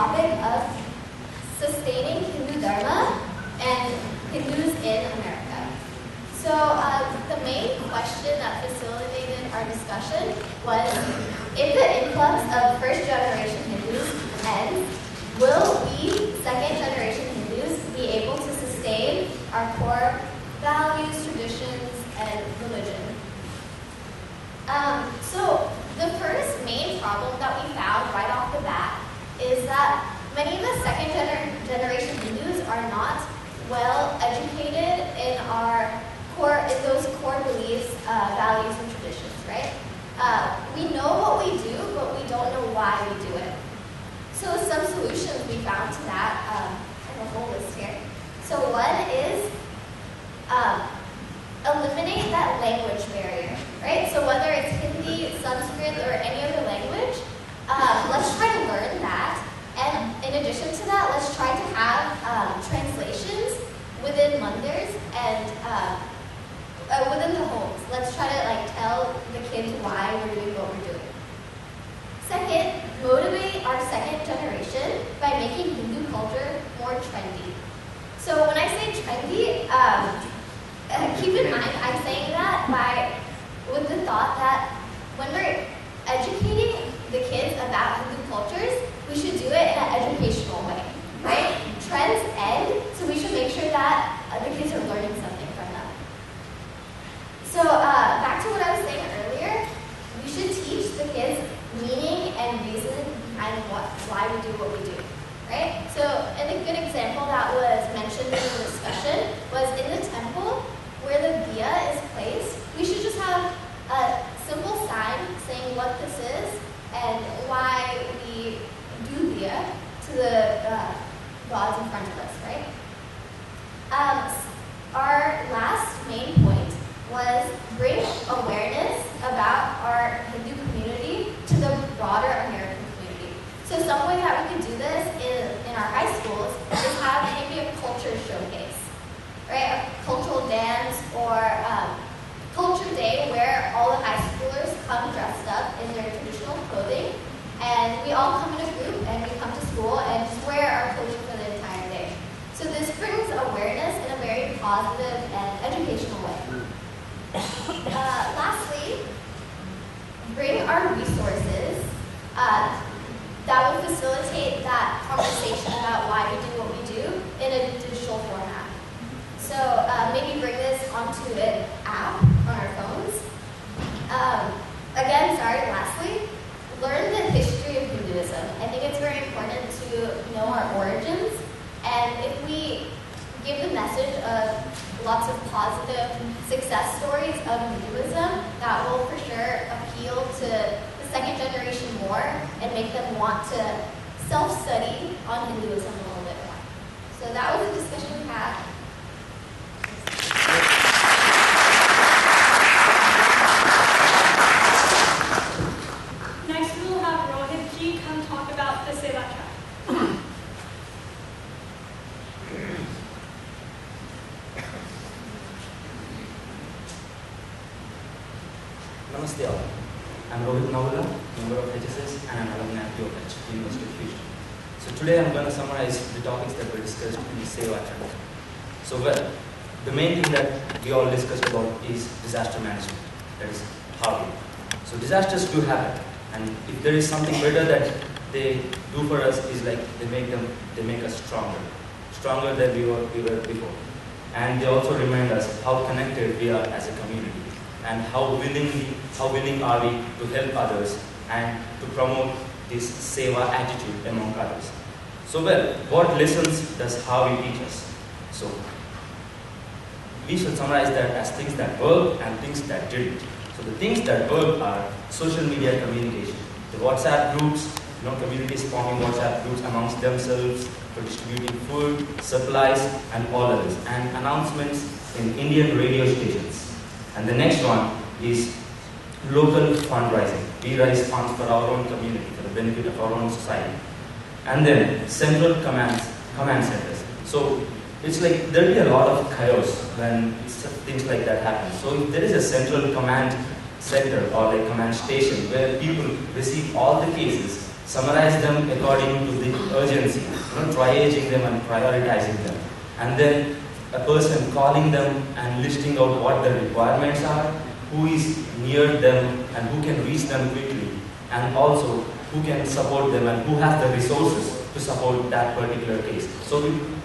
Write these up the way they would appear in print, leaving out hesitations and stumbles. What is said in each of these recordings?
topic of sustaining Hindu Dharma and Hindus in America. So the main question that facilitated our discussion was, if the influx of first-generation Hindus ends, will we, second-generation Hindus, be able to sustain our core values, traditions, and religion? So the first main problem that we found right off the bat is that many of the second-generation Hindus are not well educated in those core beliefs, values, and traditions, right? We know what we do, but we don't know why we do it. So some solutions we found to that, I have a whole list here. So one is eliminate that language barrier, right? So whether it's Hindi, Sanskrit, or any other language, let's try to learn that. And in addition to that, let's try to have translations within mandirs and within the homes. Let's try to tell the kids why we're doing what we're doing. Second, motivate our second generation by making Hindu culture more trendy. So when I say trendy, keep in mind I'm saying that with the thought that when we're educating the kids about Hindu cultures, we should do it in an educational way, right? Trends end, so we should make sure that the kids are learning something from them. So back to what I was saying earlier, we should teach the kids meaning and reason behind why we do what we do, right? So a good example that was mentioned in the discussion was in the temple where the diya is placed, we should just have a simple sign saying what this is and why we do diya to the gods in front of us, right? Our last main point was bring awareness about our Hindu community to the broader American community. So some way that we could do this in our high schools is have maybe a culture showcase, right? A cultural dance or culture day where all the high schoolers come dressed up in their traditional clothing, and we all come in a group and we come to school and just wear our clothing for the entire day. So this brings awareness in a very positive and educational way. Lastly, bring our resources that will facilitate that conversation about why we do what we do in a digital format. So maybe bring this onto an app on our phones. Lastly, learn the history of Hinduism. I think it's very important to know our origins, and if we give the message of lots of positive success stories of Hinduism, that will for sure appeal to the second generation more and make them want to self-study on Hinduism a little bit more. So that was the discussion we had. Next we will have Rohit Ji come talk about the Seva track. Namaste all. I'm Rohit Nawala, member of HSS and an alumni of UOH, University of Houston. So today I'm going to summarize the topics that were discussed in the Seva track. So the main thing that we all discussed about is disaster management, that is how. So disasters do happen, and if there is something better that they do for us is they make us stronger than we were before. And they also remind us how connected we are as a community, and how willing are we to help others and to promote this seva attitude among others. So what lessons does Harvey teach us? So we should summarize that as things that work and things that didn't. So the things that work are social media communication, the WhatsApp groups, communities forming WhatsApp groups amongst themselves for distributing food, supplies, and all others, and announcements in Indian radio stations. And the next one is local fundraising. We raise funds for our own community, for the benefit of our own society. And then central command centers. So it's there will be a lot of chaos when things like that happen. So if there is a central command center or command station where people receive all the cases summarize them according to the urgency, triaging them and prioritizing them. And then a person calling them and listing out what the requirements are, who is near them and who can reach them quickly, and also who can support them and who has the resources to support that particular case. So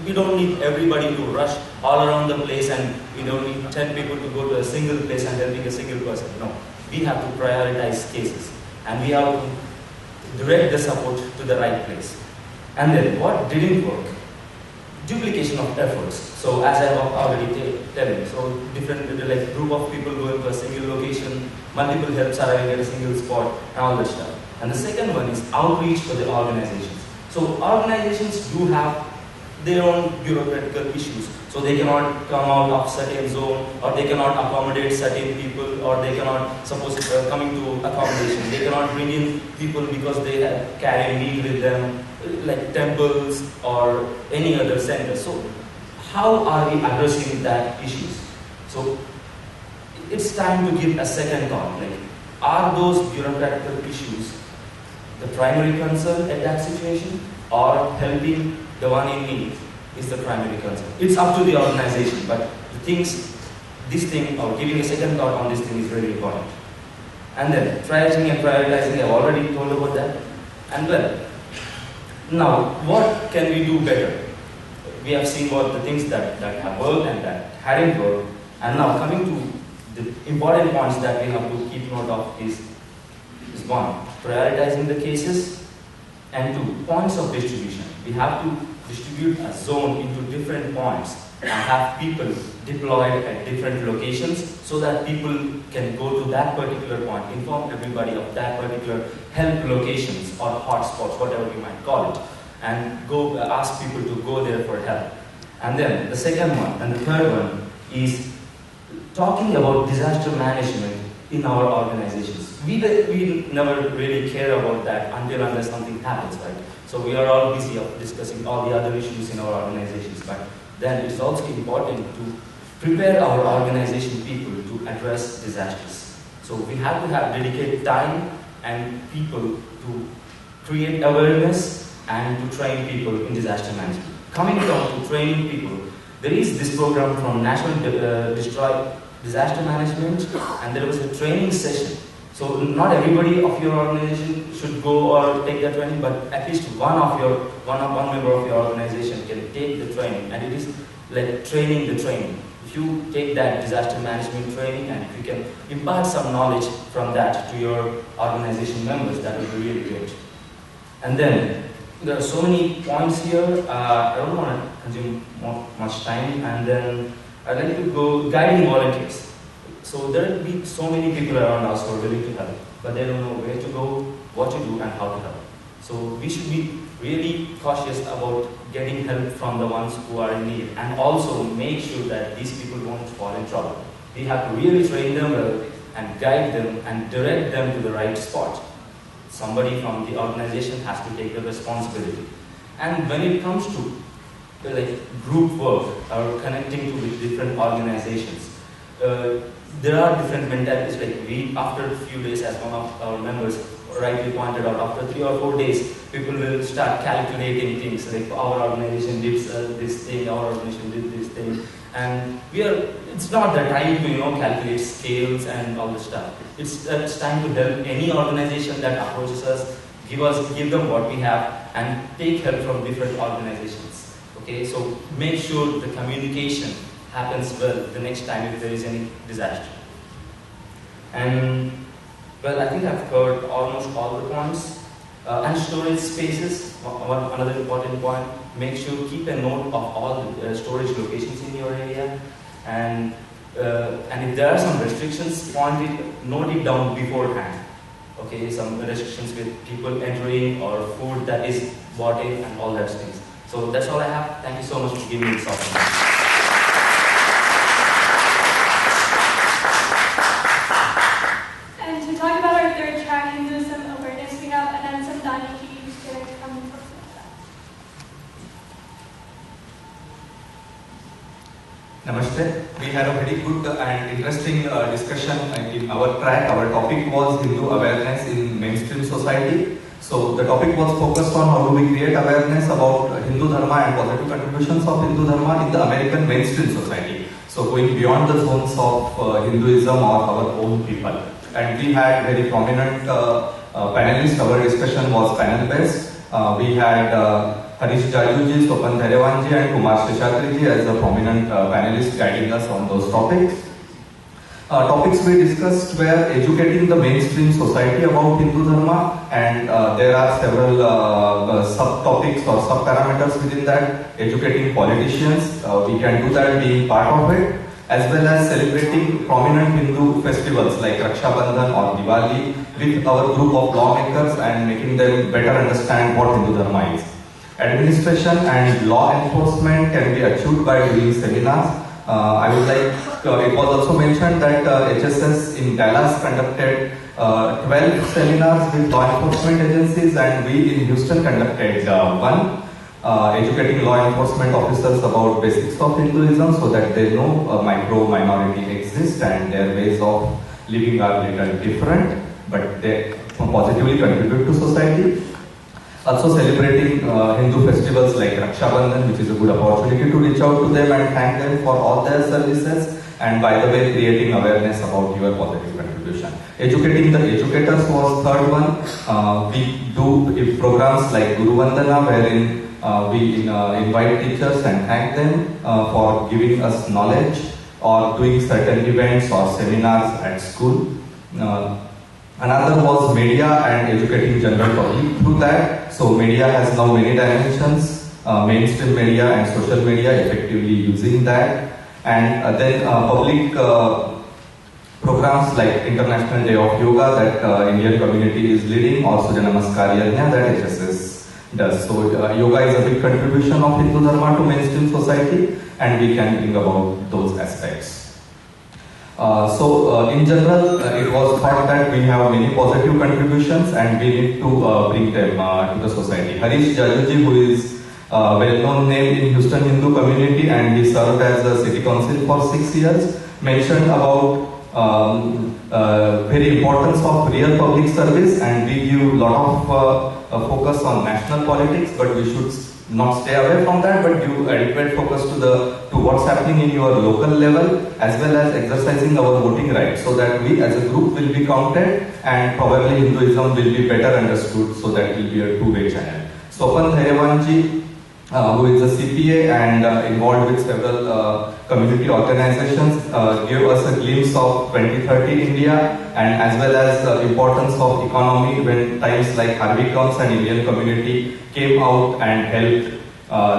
we don't need everybody to rush all around the place, and we don't need 10 people to go to a single place and helping a single person. No, we have to prioritize cases and we have to direct the support to the right place. And then what didn't work? Duplication of efforts. So as I have already telling, so different like group of people going to a single location, multiple helps arriving at a single spot, and all that stuff. And the second one is outreach for the organizations. So organizations do have their own bureaucratical issues. So they cannot come out of certain zone, or they cannot accommodate certain people, or they cannot, suppose coming to accommodation, they cannot bring in people because they have carry meat with them, like temples or any other center. So how are we addressing that issues? So it's time to give a second thought. Like, are those bureaucratical issues the primary concern at that situation, or helping the one in need is the primary concern? It's up to the organization, but this thing, or giving a second thought on this thing is really important. And then triaging and prioritizing, I've already told about that. And well, now what can we do better? We have seen what the things that have worked and that hadn't worked. And now coming to the important points that we have to keep note of is one, prioritizing the cases, and two, points of distribution. We have to distribute a zone into different points and have people deployed at different locations so that people can go to that particular point, inform everybody of that particular help locations or hotspots, whatever we might call it, and go ask people to go there for help. And then the second one and the third one is talking about disaster management in our organizations. We never really care about that unless something happens, right? So we are all busy of discussing all the other issues in our organizations, but then it's also important to prepare our organization people to address disasters. So we have to have dedicated time and people to create awareness and to train people in disaster management. Coming down to training people, there is this program from National Disaster Management, and there was a training session. So not everybody of your organization should go or take the training, but at least one member of your organization can take the training, and it is like training the training. If you take that disaster management training and if you can impart some knowledge from that to your organization members, that would be really great. And then there are so many points here. I don't want to consume much time, and then I'd like to go guiding volunteers. So there will be so many people around us who are willing to help, but they don't know where to go, what to do, and how to help. So we should be really cautious about getting help from the ones who are in need, and also make sure that these people won't fall in trouble. We have to really train them well and guide them and direct them to the right spot. Somebody from the organization has to take the responsibility. And when it comes to group work or connecting with different organizations, there are different mentalities. Like after a few days, as one of our members rightly pointed out, after 3 or 4 days, people will start calculating things like our organization did this thing, our organization did this thing, and it's not the time to calculate scales and all this stuff. It's time to help any organization that approaches us, give them what we have, and take help from different organizations. Okay, so make sure the communication happens well the next time if there is any disaster. And well, I think I've covered almost all the points. And storage spaces, another important point. Make sure keep a note of all the storage locations in your area, and if there are some restrictions, note it down beforehand. Okay, some restrictions with people entering or food that is bought in and all those things. So that's all I have. Thank you so much for giving me this opportunity. Namaste. We had a very good and interesting discussion in our track. Our topic was Hindu awareness in mainstream society. So So the topic was focused on how do we create awareness about Hindu Dharma and positive contributions of Hindu Dharma in the American mainstream society. So going beyond the zones of Hinduism or our own people. And we had very prominent panelists. Our discussion was panel based. We had Harish Jajuji, Swapan Dhairewanji and Kumar Seshatriji as the prominent panelists guiding us on those topics. Topics we discussed were educating the mainstream society about Hindu Dharma, and there are several subtopics or sub-parameters within that. Educating politicians, we can do that being part of it, as well as celebrating prominent Hindu festivals like Raksha Bandhan or Diwali with our group of lawmakers and making them better understand what Hindu Dharma is. Administration and law enforcement can be achieved by doing seminars. I would like, it was also mentioned that HSS in Dallas conducted 12 seminars with law enforcement agencies, and we in Houston conducted one, educating law enforcement officers about basics of Hinduism so that they know a micro-minority exists and their ways of living are little different, but they positively contribute to society. Also celebrating Hindu festivals like Raksha Bandhan, which is a good opportunity to reach out to them and thank them for all their services, and by the way creating awareness about your positive contribution. Educating the educators was third one. We do programs like Guru Vandana, wherein we invite teachers and thank them for giving us knowledge, or doing certain events or seminars at school. Another was media and educating general public through that. So media has now many dimensions, mainstream media and social media, effectively using that. And then public programs like International Day of Yoga that Indian community is leading, or Surya Namaskar Yajna that HSS does. So yoga is a big contribution of Hindu Dharma to mainstream society, and we can bring about those aspects. In general, it was thought that we have many positive contributions and we need to bring them to the society. Harish Jajuji, who is a well-known name in Houston Hindu community and he served as a city council for 6 years, mentioned about very importance of real public service, and we give a lot of focus on national politics, but we should not stay away from that, but give adequate focus to what's happening in your local level, as well as exercising our voting rights, so that we as a group will be counted and probably Hinduism will be better understood, so that will be a two-way channel. Swapan Dhairewanji, who is a CPA and involved with several community organizations, gave us a glimpse of 2030 India, and as well as the importance of economy when times like Harvey comes and Indian community came out and helped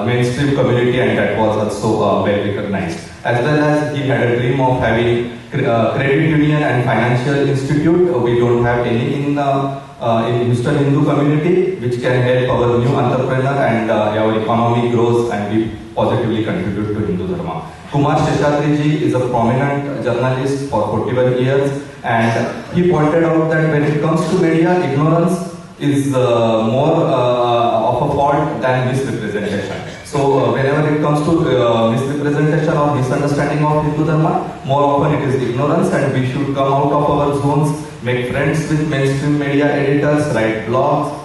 mainstream community, and that was also well recognized. As well as he had a dream of having credit union and financial institute. We don't have any in Houston Hindu community, which can help our new entrepreneur and our economy grows and we positively contribute to Hindu Dharma. Kumar Seshatriji is a prominent journalist for 41 years, and he pointed out that when it comes to media, ignorance is more of a fault than misrepresentation. So whenever it comes to misrepresentation or misunderstanding of Hindu Dharma, more often it is ignorance, and we should come out of our zones, make friends with mainstream media editors, write blogs,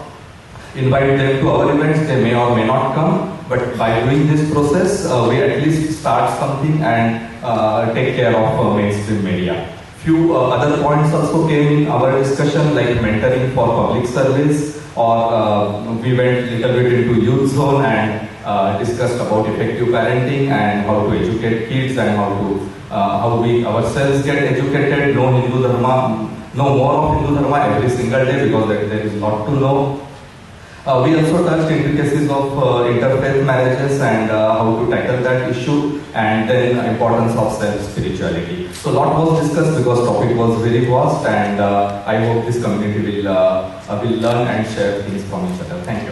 invite them to our events. They may or may not come, but by doing this process, we at least start something and take care of mainstream media. Few other points also came in our discussion, like mentoring for public service, or we went little bit into youth zone and discussed about effective parenting and how to educate kids and how we ourselves get educated, know Hindu Dharma, know more of Hindu Dharma every single day, because there is a lot to know. We also touched intricacies of interfaith marriages and how to tackle that issue, and then importance of self-spirituality. So a lot was discussed because topic was very vast, and I hope this community will learn and share things from each other. Thank you.